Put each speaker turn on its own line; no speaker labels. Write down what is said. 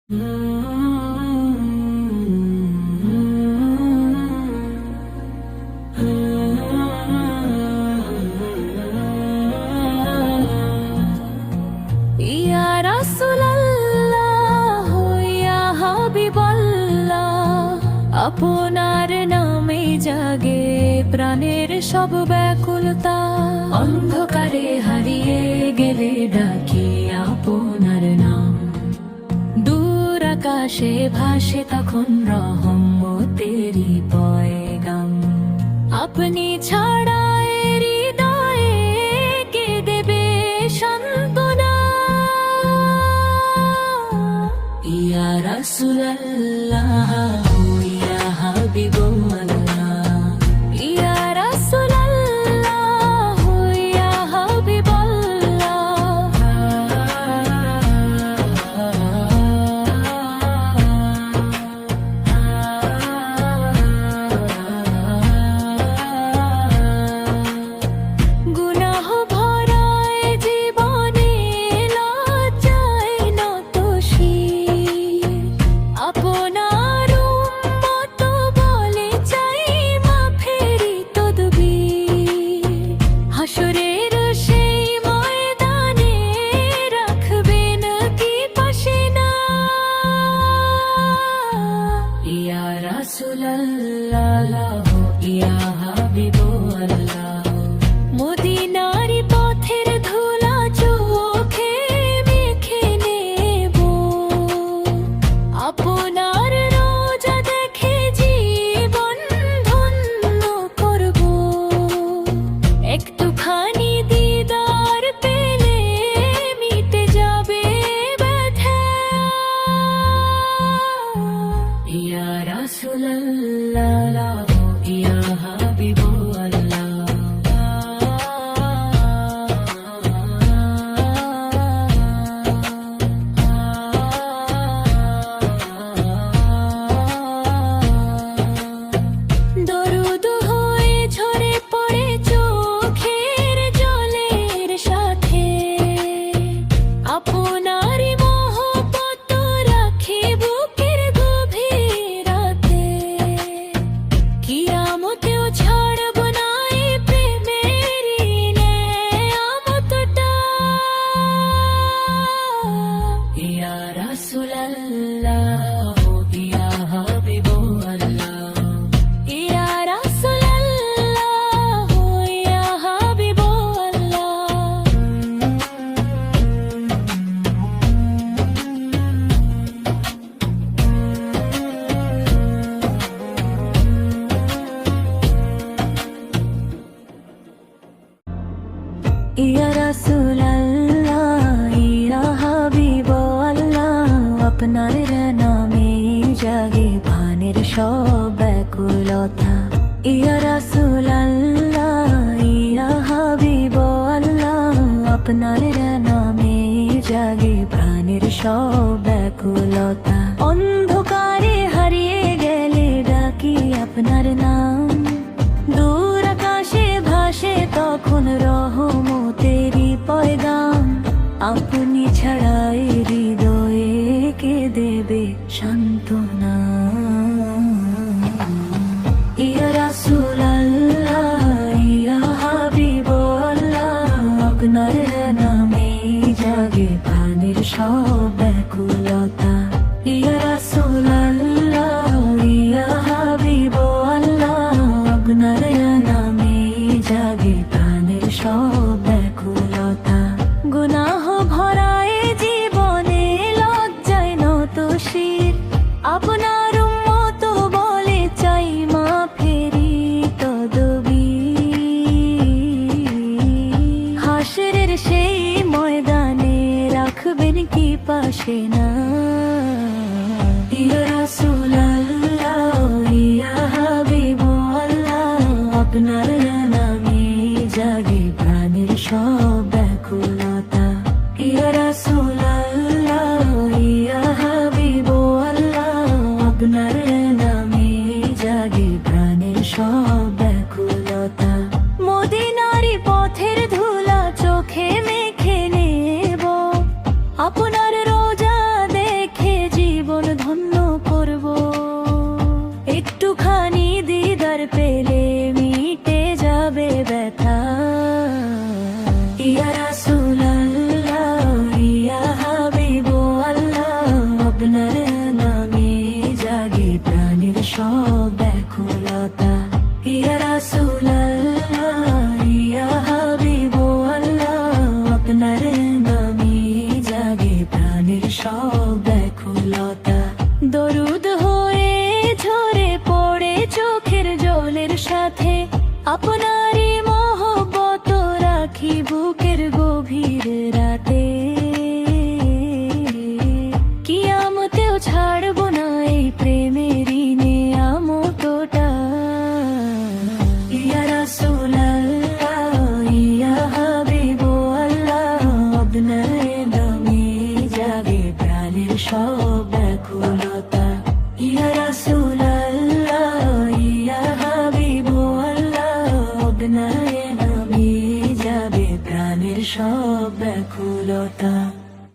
ইয়া রাসূলুল্লাহ ইয়া হাবিবাল্লাহ, আপনার নামে জাগে প্রাণের সব ব্যাকুলতা। অন্ধকারে হারিয়ে গেলে ডাকি আপনার নাম, দূর আকাশে ভাসে তখন রহমতেরই পয়গাম। আপনি ছাড়া হৃদয়ে কে দেবে সান্ত্বনা। ইয়া রাসূলুল্লাহ ইয়া হাবিবাল্লাহ, ইয়া রাসূলুল্লাহ ইয়া হাবিবাল্লাহ। গুনাহ ভরায় জীবনে লজ্জায় নত শির, আপনার উম্মত বলে চাই মাফেরি তদবীর। হাসরের সেই ময়দানে রাখবেন কি পাশে না। ইয়া রাসূলুল্লাহ ইয়া হাবিবাল্লাহ, মদিনার পথের ধুলা চোখে মেখে নেব, আপনার রোজা দেখে জীবন ধন্য করব। একটুখানি দিদার পেলে মিটে যাবে ব্যথা। ইয়া রাসূলুল্লাহ ইয়া হাবিবাল্লাহ। দরুদ হয়ে ঝরে পড়ে চোখের জলের সাথে, আপনার মহব্বত রাখি বুকের গভীরাতে। কিয়ামতেও ছাড়ব না এই প্রেমেরই নেয়ামতটা। ইয়া রাসূলুল্লাহ ইয়া হাবিবাল্লাহ, ইয়া রাসূলুল্লাহ ইয়া হাবিবাল্লাহ। ইয়া রাসূলুল্লাহ ইয়া হাবিবাল্লাহ, আপনার নামে জাগে প্রাণের সব ব্যাকুলতা। ইয়া রাসূলুল্লাহ ইয়া হাবিবাল্লাহ, আপনার নামে জাগে প্রাণের সব ব্যাকুলতা। অন্ধকারে হারিয়ে গেলে ডাকি আপনার নাম, দূর আকাশে ভাসে তখন রহমতেরই পয়গাম। আপনি ছাড়া হৃদয়ে কে দেবে সান্ত্বনা। ইয়া রাসূলুল্লাহ ইয়া হাবিবাল্লাহ, আপনার নামে জাগে প্রাণের সব ব্যাকুলতা। ইয়া রাসূলুল্লাহ ইয়া হাবিবাল্লাহ, আপনার নামে জাগে প্রাণের সব ব্যাকুলতা। গুনাহ ভরায় জীবনে লজ্জায় নত শির, আপনার উম্মত বলে চাই মাফেরি তদবীর। হাসরের সেই ময়দানে রাখবেন কি পাশে না। ইয়া রাসূলুল্লাহ ইয়া হাবিবাল্লাহ, আপনার নামে জাগে প্রাণের সব ব্যাকুলতা। ইয়া রাসূলুল্লাহ ইয়া হাবিবাল্লাহ, আপনার নামে জাগে প্রাণের সব ব্যাকুলতা। মদিনার পথের ধুলা চোখে মেখে নেব, আপনার রোজা দেখে জীবন সাথে আপনারই মহব্বত রাখি বুকের গভীর রাতে কিয়ামতেও ছাড়ব না এই প্রেমেরই নেয়ামতটা ইয়া রাসূলুল্লাহ ইয়া হাবিবাল্লাহ আপনার নামে জাগে প্রাণের সব ব্যাকুলতা ইয়া রাসূলুল্লাহ ইয়া হাবিবাল্লাহ আপনার নামে যাবে প্রাণের সব ব্যাকুলতা।